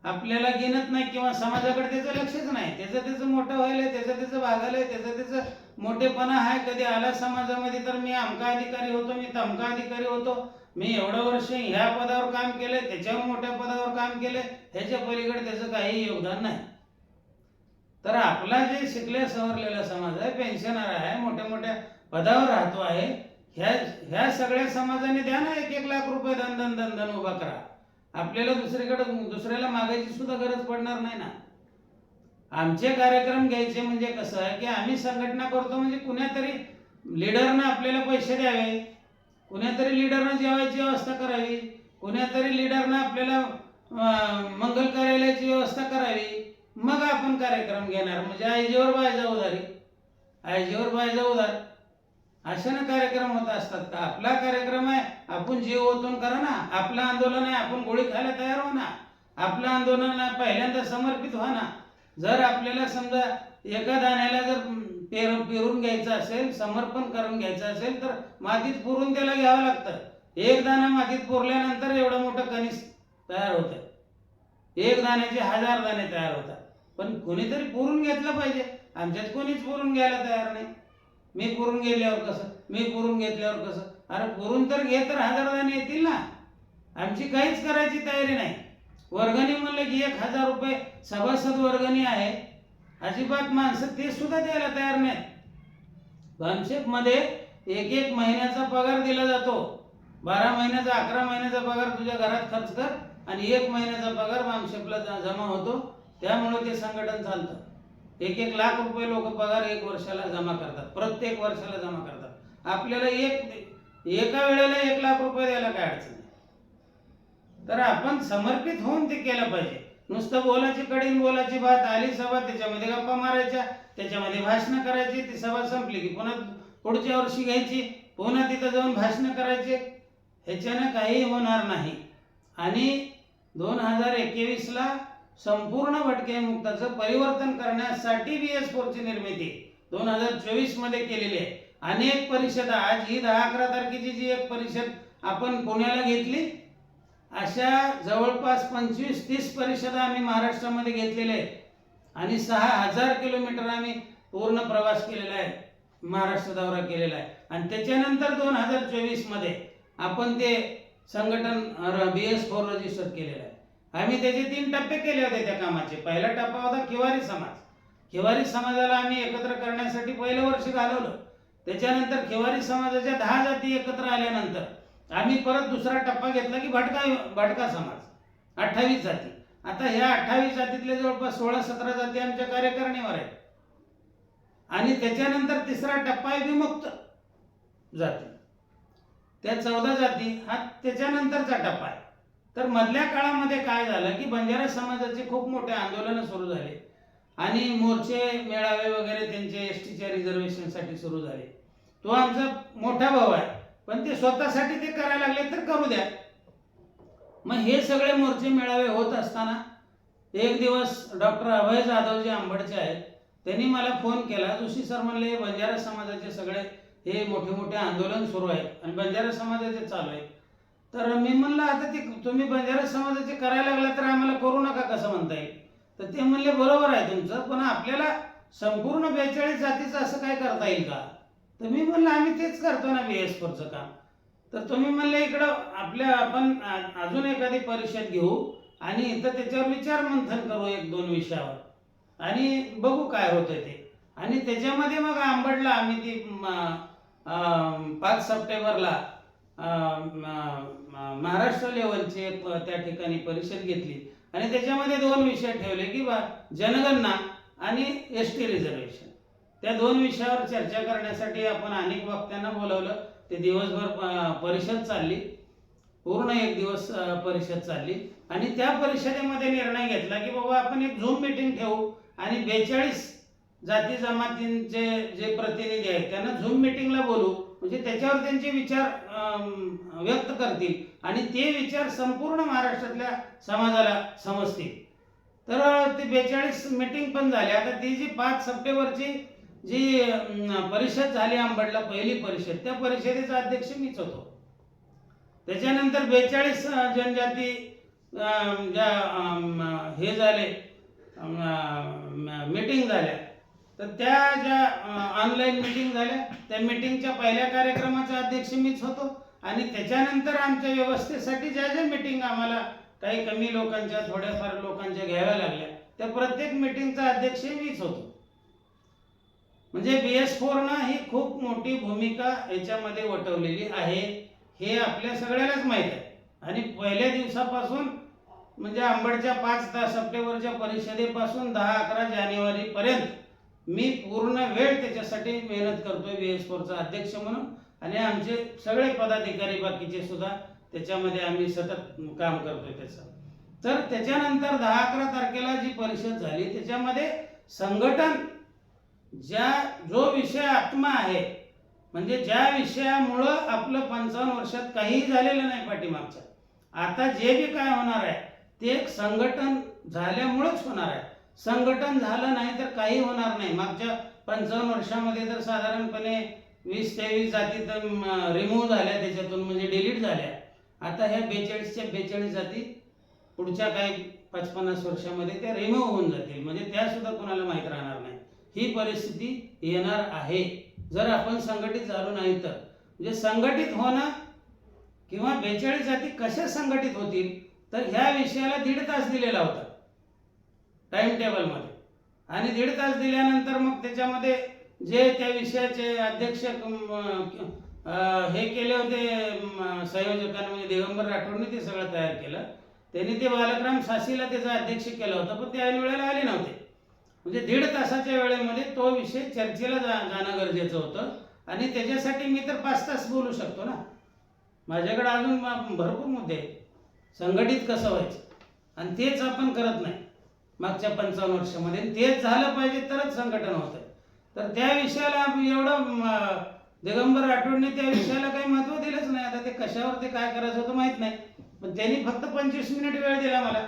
आपल्याला गिनत नाही किंवा समाजाकडे त्याचं लक्षच नाही. त्याचं मोठं व्हायला, त्याचं भागायला, त्याचं मोठेपणा आहे. कधी आला समाजामध्ये तर मी अमका अधिकारी होतो, मी तमका अधिकारी होतो, मी एवढं वर्ष ह्या पदावर काम केलंय, त्याच्यावर मोठ्या पदावर काम केलंय, ह्याच्या पलीकडे त्याचं काही योगदान नाही. तर आपला जे शिकले सवरलेला समाज आहे, पेन्शनर आहे, मोठ्या मोठ्या पदावर राहतो आहे, ह्या सगळ्या समाजाने द्या ना 1-1 लाख रुपये धन उभा करा. आपल्याला दुसऱ्याला मागायची सुद्धा गरज पडणार नाही ना. आमचे कार्यक्रम घ्यायचे म्हणजे कसं आहे की आम्ही संघटना करतो म्हणजे कुण्यातरी लीडरनं आपल्याला पैसे द्यावे, कुण्यातरी लीडरनं जेवायची व्यवस्था करावी, कुण्यातरी लीडरनं आपल्याला मंगल कार्यालयाची व्यवस्था करावी, मग आपण कार्यक्रम घेणार. म्हणजे आईजीवर बायजा उधारी, आईजीवर बायजा उधार अशाने कार्यक्रम होत असतात का? आपला कार्यक्रम आहे, आपण जीव ओतून करा ना. आपलं आंदोलन आहे, आपण गोळी खायला तयार हो ना. आपलं आंदोलन आहे, पहिल्यांदा समर्पित व्हा ना. जर आपल्याला समजा एका दाण्याला जर पेरून घ्यायचं असेल, समर्पण करून घ्यायचं असेल तर मातीत पुरून त्याला घ्यावं लागतं. एक दाणा मातीत पुरल्यानंतर एवढं मोठं कणीस तयार होतं. एक दाण्याचे 1000 दाणे तयार होतात. पण कोणीतरी पुरून घेतलं पाहिजे. आमच्यात कोणीच पुरून घ्यायला तयार नाही. मी पुरून गेल्यावर कसं, मी पुरून घेतल्यावर कसं? अरे पुरून तर घे, तर 1000 दाणे येतील ना. आमची काहीच करायची तयारी नाही. वर्गणी म्हणलं की 1000 रुपये सभासद वर्गणी आहे, अजिबात माणसं ते सुद्धा द्यायला तयार नाहीत. बामशेपमध्ये 1-1 महिन्याचा पगार दिला जातो. 12 महिन्याचा, 11 महिन्याचा पगार तुझ्या घरात खर्च कर आणि 1 महिन्याचा पगार बामशेपला जमा होतो. त्यामुळे ते संघटन चालतं. 1-1 लाख रुपये लोक पगार 1 वर्षाला जमा करतात, प्रत्येक वर्षाला जमा करतात. आपल्याला एका वेळेला 1 लाख रुपये द्यायला काय अडचण नाही. तर आपण समर्पित होऊन ते केलं पाहिजे. नुसतं बोलाची कडीन बोलाची बात, आली सभा, त्याच्यामध्ये गप्पा मारायच्या, त्याच्यामध्ये भाषणं करायची, ती सभा संपली की पुन्हा पुढच्या वर्षी घ्यायची, पुन्हा तिथं जाऊन भाषणं करायचे. ह्याच्यानं काही होणार नाही. आणि 2021ला संपूर्ण भटके मुक्ताचं परिवर्तन करण्यासाठी BS4ची निर्मिती 2024 मध्ये केलेली आहे. अनेक परिषदा, आज ही 10-11 तारखेची जी एक परिषद आपण पुण्याला घेतली, अशा जवळपास 25-30 परिषदा आम्ही महाराष्ट्रामध्ये घेतलेल्या आहेत. आणि 6000 किलोमीटर आम्ही पूर्ण प्रवास केलेला आहे, महाराष्ट्र दौरा केलेला आहे. आणि त्याच्यानंतर 2024 मध्ये आपण ते संघटन BS4 रजिस्टर केलेलं आहे. आम्ही त्याचे 3 टप्पे केले होते त्या कामाचे. पहिला टप्पा होता खिवारी समाज. खिवारी समाजाला आम्ही एकत्र करण्यासाठी पहिलं वर्ष घालवलं. त्याच्यानंतर खिवारी समाजाच्या 10 जाती एकत्र आल्यानंतर आम्ही परत दुसरा टप्पा घेतला की भटका समाज, 28 जाती. आता ह्या 28 जातीतले जवळपास 16-17 जाती आमच्या कार्यकारिणीवर आहेत. आणि त्याच्यानंतर तिसरा टप्पा आहे विमुक्त जाती, त्या 14 जाती हा त्याच्यानंतरचा टप्पा आहे. तर मधल्या काळामध्ये काय झालं की बंजारा समाजाचे खूप मोठे आंदोलन सुरू झाले आणि मोर्चे, मेळावे वगैरे त्यांचे STच्या रिझर्वेशनसाठी सुरू झाले. तो आमचा मोठा भाऊ आहे, पण ते स्वतःसाठी ते करायला लागले तर करू द्या. मग हे सगळे मोर्चे मेळावे होत असताना एक दिवस डॉक्टर अभय जाधवजी आंबडचे आहेत, त्यांनी मला फोन केला. जोशी सर म्हणले बंजारा समाजाचे सगळे हे मोठे मोठे आंदोलन सुरू आहेत आणि बंजारा समाजाचे चालू आहे. तर मी म्हणलं आता ते तुम्ही बंजारा समाजाचे करायला लागला तर आम्हाला करू नका कसं म्हणता येईल. तर ते म्हणले बरोबर आहे तुमचं, पण आपल्याला संपूर्ण 42 जातीचं असं काय करता येईल का? तर मी म्हणलं आम्ही तेच करतो ना BS4चं काम. तर तुम्ही म्हणले इकडं आपण अजून एखादी परिषद घेऊ आणि इथं त्याच्यावर विचार मंथन करू 1-2 विषयावर आणि बघू काय होतं ते. आणि त्याच्यामध्ये मग आंबडला आम्ही ती 5 सप्टेंबरला महाराष्ट्र लेवलची एक त्या ठिकाणी परिषद घेतली आणि त्याच्यामध्ये 2 विषय ठेवले की जनगणना आणि ST रिझर्वेशन. त्या 2 विषयावर चर्चा करण्यासाठी आपण अनेक वक्त्यांना बोलवलं. ते दिवसभर परिषद चालली, पूर्ण 1 दिवस परिषद चालली आणि त्या परिषदेमध्ये निर्णय घेतला की बाबा आपण एक झूम मीटिंग ठेवू आणि 42 जाती जमातींचे जे प्रतिनिधी आहेत त्यांना झूम मीटिंगला बोलू, म्हणजे त्याच्यावर त्यांचे विचार व्यक्त करतील आणि ते विचार संपूर्ण महाराष्ट्रातल्या समाजाला समजतील. तर ती 42 मीटिंग पण झाली. आता ती जी 5 सप्टेंबरची जी परिषद झाली अंबडला, पहिली परिषद, त्या परिषदेचा अध्यक्ष मीच होतो. त्याच्यानंतर 42 जनजाती ज्या हे झाले मीटिंग झाल्या, तर त्या ज्या ऑनलाईन मीटिंग झाल्या, त्या मीटिंगच्या पहिल्या कार्यक्रमाचा अध्यक्ष मीच होतो. आणि त्याच्यानंतर आमच्या व्यवस्थेसाठी ज्या ज्या मीटिंग आम्हाला काही कमी लोकांच्या, थोड्याफार लोकांच्या घ्याव्या लागल्या, त्या प्रत्येक मीटिंगचा अध्यक्ष मीच होतो. म्हणजे BS4 ही खूप मोठी भूमिका याच्यामध्ये वठवलेली आहे, हे आपल्या सगळ्यालाच माहीत आहे. आणि पहिल्या दिवसापासून म्हणजे अंबडच्या 5 सप्टेंबरच्या परिषदेपासून 10-11 जानेवारीपर्यंत मी पूर्ण वेळ त्याच्यासाठी मेहनत करतोय BS4चा अध्यक्ष म्हणून. आणि आमचे सगळे पदाधिकारी बाकीचे सुद्धा त्याच्यामध्ये आम्ही सतत काम करतोय त्याचं. तर त्याच्यानंतर 10-11 तारखेला जी परिषद झाली, त्याच्यामध्ये संघटन जो विषय आत्मा आहे, म्हणजे ज्या विषयामुळं आपलं 55 वर्षात काहीही झालेलं नाही पाठीमागच्या, आता जे बी काय होणार आहे ते एक संघटन झाल्यामुळंच होणार आहे. संघटन झालं नाही तर काही होणार नाही. मागच्या 55 वर्षामध्ये तर साधारणपणे 20-23 जाती तर रिमूव्ह झाल्या त्याच्यातून, म्हणजे डिलीट झाल्या. आता ह्या 42च्या 42 जाती पुढच्या काही 50-50 वर्षामध्ये त्या रिमूव्ह होऊन जातील, म्हणजे त्या सुद्धा कोणाला माहीत राहणार नाही. ही परिस्थिती येणार आहे जर आपण संघटित झालो नाही तर. म्हणजे संघटित होणं किंवा 42 जाती कशा संघटित होतील, तर ह्या विषयाला 1.5 तास दिलेला होता टाइम टेबलमध्ये. आणि 1.5 तास दिल्यानंतर मग त्याच्यामध्ये जे त्या विषयाचे अध्यक्ष हे केले होते संयोजकांनी, म्हणजे दिगंबर राठोडने ते सगळं तयार केलं. त्यांनी ते बालकराम सासीला त्याचा अध्यक्ष केला होता, पण ते ऐन वेळेला आले नव्हते. म्हणजे 1.5 तासाच्या वेळेमध्ये तो विषय चर्चेला जाणं गरजेचं होतं. आणि त्याच्यासाठी मी तर 5 तास बोलू शकतो ना. माझ्याकडे अजून भरपूर मुद्दे आहेत. संघटित कसं व्हायचं, आणि तेच आपण करत नाही मागच्या 55 वर्षामध्ये. तेच झालं पाहिजे तरच संघटन होतं. तर त्या विषयाला एवढं दिगंबर राठोडने त्या विषयाला काही महत्त्व दिलंच नाही. आता ते कशावर ते काय करायचं होतं माहीत नाही, पण त्यांनी फक्त 25 मिनिट वेळ दिला मला,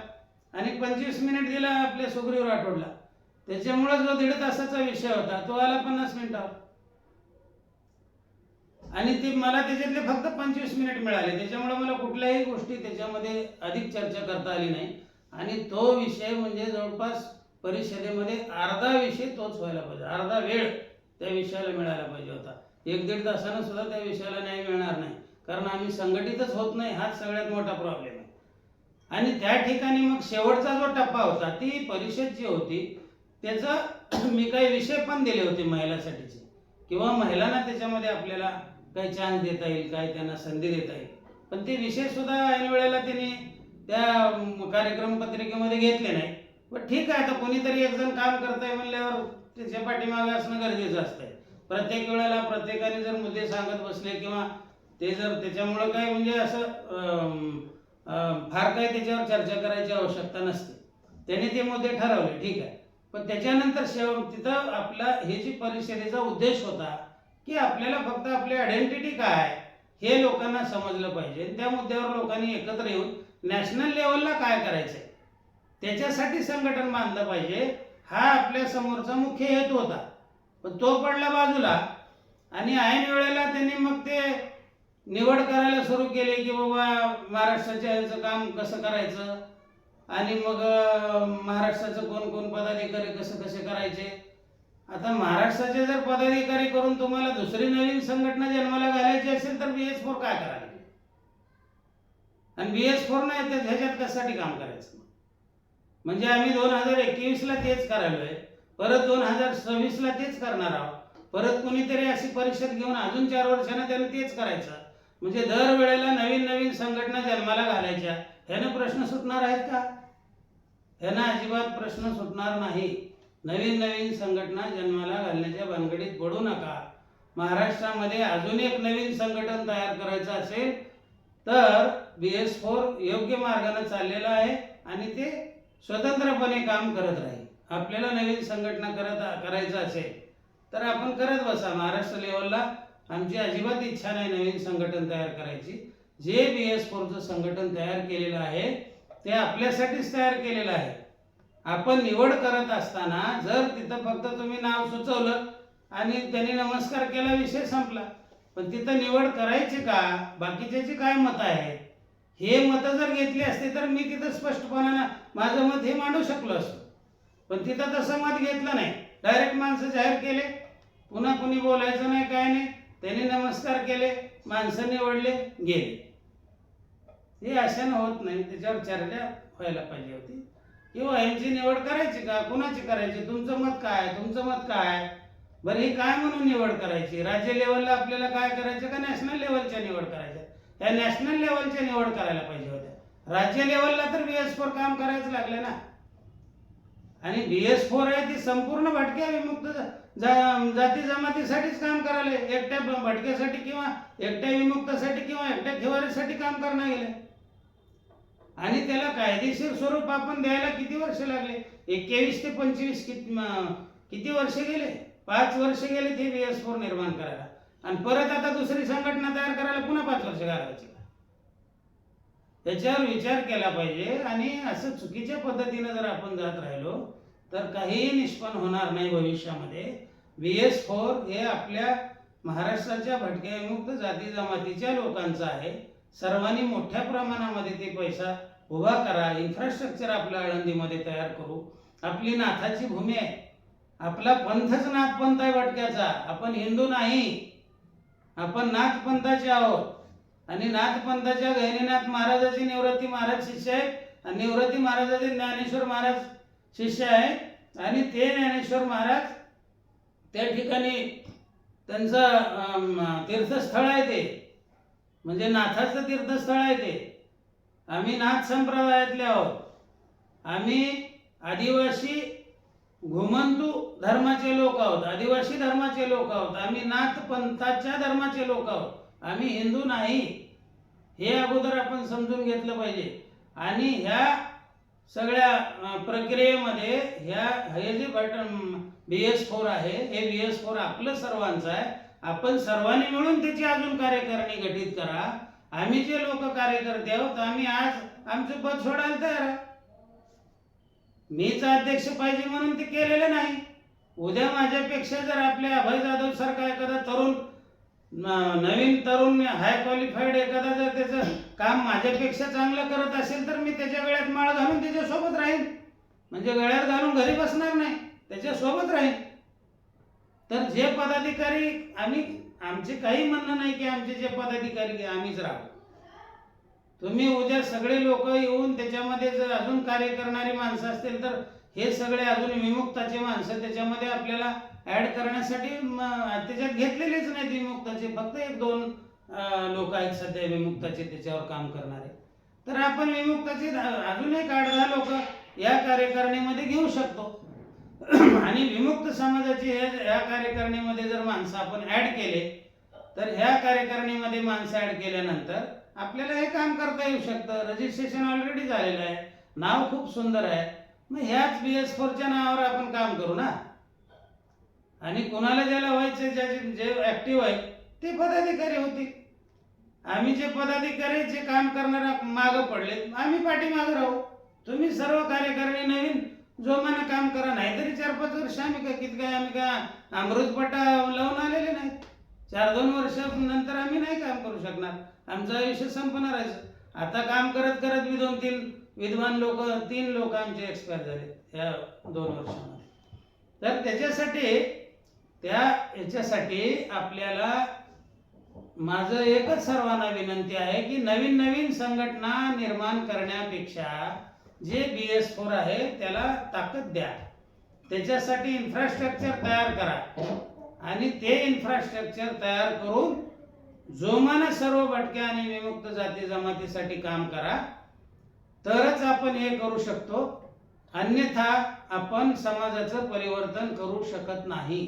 आणि 25 मिनिट दिला आपल्या सुग्रीव राठोडला. त्याच्यामुळे जो 1.5 तासाचा विषय होता तो आला 50 मिनिटावर. आणि ते मला त्याच्यातले फक्त 25 मिनिट मिळाले. त्याच्यामुळे मला कुठल्याही गोष्टी त्याच्यामध्ये अधिक चर्चा करता आली नाही. आणि तो विषय म्हणजे जवळपास परिषदेमध्ये अर्धा विषय तोच व्हायला पाहिजे, अर्धा वेळ त्या विषयाला मिळायला पाहिजे होता. 1-1.5 तासानं सुद्धा त्या विषयाला न्याय मिळणार नाही, कारण आम्ही संघटितच होत नाही, हाच सगळ्यात मोठा प्रॉब्लेम आहे. आणि त्या ठिकाणी मग शेवटचा जो टप्पा होता, ती परिषद जी होती त्याचं मी काही विषय पण दिले होते महिलांसाठीचे, किंवा महिलांना त्याच्यामध्ये आपल्याला काही चान्स देता येईल, काही त्यांना संधी देता येईल. पण ते विषय सुद्धा ऐन वेळेला त्यांनी त्या कार्यक्रम पत्रिकेमध्ये घेतले नाही. पण ठीक आहे, आता कोणीतरी एक जण काम करताय म्हणल्यावर त्याच्या पाठीमागे असणं गरजेचं असतंय. प्रत्येक वेळेला प्रत्येकाने जर मुद्दे सांगत बसले किंवा ते जर त्याच्यामुळं काय म्हणजे असं फार काही त्याच्यावर चर्चा करायची आवश्यकता नसते. त्याने ते मुद्दे ठरवले, ठीक आहे. पण त्याच्यानंतर तिथं आपला हे जी परिषदेचा उद्देश होता की आपल्याला फक्त आपली आयडेंटिटी काय हे लोकांना समजलं पाहिजे. त्या मुद्द्यावर लोकांनी एकत्र येऊन नॅशनल लेवलला काय करायचंय त्याच्यासाठी संघटन बांधलं पाहिजे, हा आपल्या समोरचा मुख्य हेतू होता. पण तो पडला बाजूला. आणि ऐन वेळेला त्यांनी मग ते निवड करायला सुरू केले की बाबा महाराष्ट्राच्या याचं काम कसं करायचं, आणि मग महाराष्ट्राचं कोण कोण पदाधिकारी कसं कसे करायचे. आता महाराष्ट्राचे जर पदाधिकारी करून तुम्हाला दुसरी नवीन संघटना जन्माला घालायची असेल तर BS4 काय करायला, आणि BS4 नाही तर ह्याच्यात कशासाठी काम करायचं. म्हणजे आम्ही 2021ला तेच करायलोय, परत 2026ला तेच करणार आहोत, परत कोणीतरी अशी परिषद घेऊन अजून 4 वर्षांना त्यानं तेच करायचं. म्हणजे दरवेळेला नवीन नवीन संघटना जन्माला घालायच्या. ह्यानं प्रश्न सुटणार आहेत का? ह्यानं अजिबात प्रश्न सुटणार नाही. नवीन नवीन संघटना जन्माला घालण्याच्या भानगडीत पडू नका. महाराष्ट्रामध्ये अजून एक नवीन संघटन तयार करायचं असेल तर BS4 योग्य मार्गाने चाललेलं आहे आणि ते स्वतंत्रपणे काम करत राहील. आपल्याला नवीन संघटना करायचं असेल तर आपण करत बसा. महाराष्ट्र लेवलला आमची अजिबात इच्छा नाही नवीन संघटन तयार करायची. जे BS4चं संघटन तयार केलेलं आहे ते आपल्यासाठीच तयार केलेलं आहे. आपण निवड करत असताना जर तिथं फक्त तुम्ही नाव सुचवलं आणि त्यांनी नमस्कार केला, विषय संपला. पण तिथं निवड करायची का, बाकीच्याची काय मत आहेत, हे मतं जर घेतली असते तर मी तिथं स्पष्टपणानं माझं मत हे मांडू शकलो असतो. पण तिथं तसं मत घेतलं नाही, डायरेक्ट माणसं जाहीर केले, पुन्हा कुणी बोलायचं नाही, काय नाही, त्यांनी नमस्कार केले, माणसं निवडले, गेले. हे अशानं होत नाही, त्याच्यावर चर्चा व्हायला पाहिजे होती. किंवा यांची निवड करायची का, कुणाची करायची, तुमचं मत काय, तुमचं मत काय, बरं ही काय म्हणून निवड करायची, राज्य लेवलला आपल्याला काय करायचं का नॅशनल लेवलच्या निवड करायच्या. त्या नॅशनल लेवलच्या निवड करायला पाहिजे होत्या. राज्य लेवलला तर BS4 काम करायचं लागलं ना. आणि BS4 आहे ती संपूर्ण भटक्या विमुक्त जाती जमातीसाठीच काम करायला, एकट्या भटक्यासाठी किंवा एकट्या विमुक्तासाठी किंवा एकट्या खिवारीसाठी काम करणं गेलं. आणि त्याला कायदेशीर स्वरूप आपण द्यायला किती वर्ष लागले, 21 ते 25 किती वर्ष गेले, 5 वर्ष गेले ते BS4 निर्माण करायला. आणि परत आता दुसरी संघटना तयार करायला पुन्हा 5 वर्ष घालवायची. त्याच्यावर विचार केला पाहिजे. आणि असं चुकीच्या पद्धतीने जर आपण जात राहिलो तर काहीही निष्पन्न होणार नाही भविष्यामध्ये. BS4 हे आपल्या महाराष्ट्राच्या भटक्या विमुक्त जाती जमातीच्या लोकांचं आहे. सर्वांनी मोठ्या प्रमाणामध्ये ते पैसा उभा करा, इन्फ्रास्ट्रक्चर आपल्या आळंदीमध्ये तयार करू. आपली नाथाची भूमी आहे, आपला पंथच नाथपंथ आहे भटक्याचा, आपण हिंदू नाही, आपण नाथपंथाचे आहोत. आणि नाथपंथाच्या गहिनीनाथ महाराजाची निवृत्ती महाराज शिष्य आहेत आणि निवृत्ती महाराजाचे ज्ञानेश्वर महाराज शिष्य आहेत. आणि ते ज्ञानेश्वर महाराज त्या ठिकाणी त्यांचं तीर्थस्थळ आहे, ते म्हणजे नाथाचं तीर्थस्थळ आहे ते. आम्ही नाथ संप्रदायातले आहोत, आम्ही आदिवासी घुमंतू धर्माचे लोक आहोत, आदिवासी धर्माचे लोक आहोत, आम्ही नाथ पंथाच्या धर्माचे लोक आहोत, आम्ही हिंदू नाही. हे अगोदर आपण समजून घेतलं पाहिजे. आणि ह्या सगळ्या प्रक्रियेमध्ये हे जे BS4 आहे, हे BS4 आपलं सर्वांचं आहे. आपण सर्वांनी मिळून त्याची अजून कार्यकारिणी गठीत करा. आम्ही जे लोक कार्यकर्ते आहोत, आम्ही आज आमचं पद सोडायला तयार आहे. मीच अध्यक्ष पाहिजे म्हणून ते केलेलं नाही. उद्या माझ्यापेक्षा जर आपल्या अभय जाधव सारखा एखादा तरुण, नवीन तरुण, हाय क्वालिफाईड एखादा जर त्याचं काम माझ्यापेक्षा चांगलं करत असेल तर मी त्याच्या गळ्यात माळ घालून त्याच्यासोबत राहीन. म्हणजे गळ्यात घालून घरी बसणार नाही, त्याच्यासोबत राहीन. तर जे पदाधिकारी, आमचे काही म्हणणं नाही की आमचे जे पदाधिकारी आम्हीच राहू. तुम्ही उद्या सगळे लोक येऊन त्याच्यामध्ये जर अजून कार्य करणारी माणसं असतील तर हे सगळे अजून विमुक्ताचे माणसं त्याच्यामध्ये आपल्याला ऍड करण्यासाठी त्याच्यात घेतलेलेच नाहीत विमुक्ताचे. फक्त 1-2 लोक आहेत सध्या विमुक्ताचे त्याच्यावर काम करणारे. तर आपण विमुक्ताचे अजून एक 8-10 लोक या कार्यकारिणीमध्ये घेऊ शकतो. आणि विमुक्त समाजाची ह्या कार्यकारिणीमध्ये जर माणसं आपण ऍड केले तर ह्या कार्यकारिणीमध्ये माणसं ऍड केल्यानंतर आपल्याला हे काम करता येऊ शकतं. रजिस्ट्रेशन ऑलरेडी झालेलं आहे, नाव खूप सुंदर आहे. मग ह्याच BS4च्या नावावर आपण काम करू ना. आणि कोणाला ज्याला व्हायचं, जे ऍक्टिव्ह आहेत ते पदाधिकारी होते. आम्ही जे पदाधिकारी जे काम करणारा मागं पडले, आम्ही पाठीमागं राहू. तुम्ही सर्व कार्यकारिणी नवीन जोमानं काम करा. नाहीतरी 4-5 वर्ष आम्ही काय अमृतपट्टा लावून आलेले नाहीत. 4-2 वर्षानंतर आम्ही नाही काम करू शकणार, आमचं आयुष्य संपणार आहे. आता काम करत करत 2-3 विद्वान लोक, 3 लोक आमचे एक्सपायर झाले या 2 वर्षामध्ये. तर याच्यासाठी आपल्याला माझं एकच सर्वांना विनंती आहे की नवीन संघटना निर्माण करण्यापेक्षा जे BS4 आहे त्याला ताकद द्या, त्याच्यासाठी इन्फ्रास्ट्रक्चर तयार करा. आणि ते इन्फ्रास्ट्रक्चर तयार करून जोमानं सर्व भटक्या आणि विमुक्त जाती जमातीसाठी काम करा, तरच आपण हे करू शकतो. अन्यथा आपण समाजाचं परिवर्तन करू शकत नाही.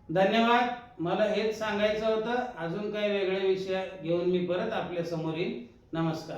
धन्यवाद. मला हेच सांगायचं होतं. अजून काही वेगळे विषय घेऊन मी परत आपल्या समोर येईन. नमस्कार.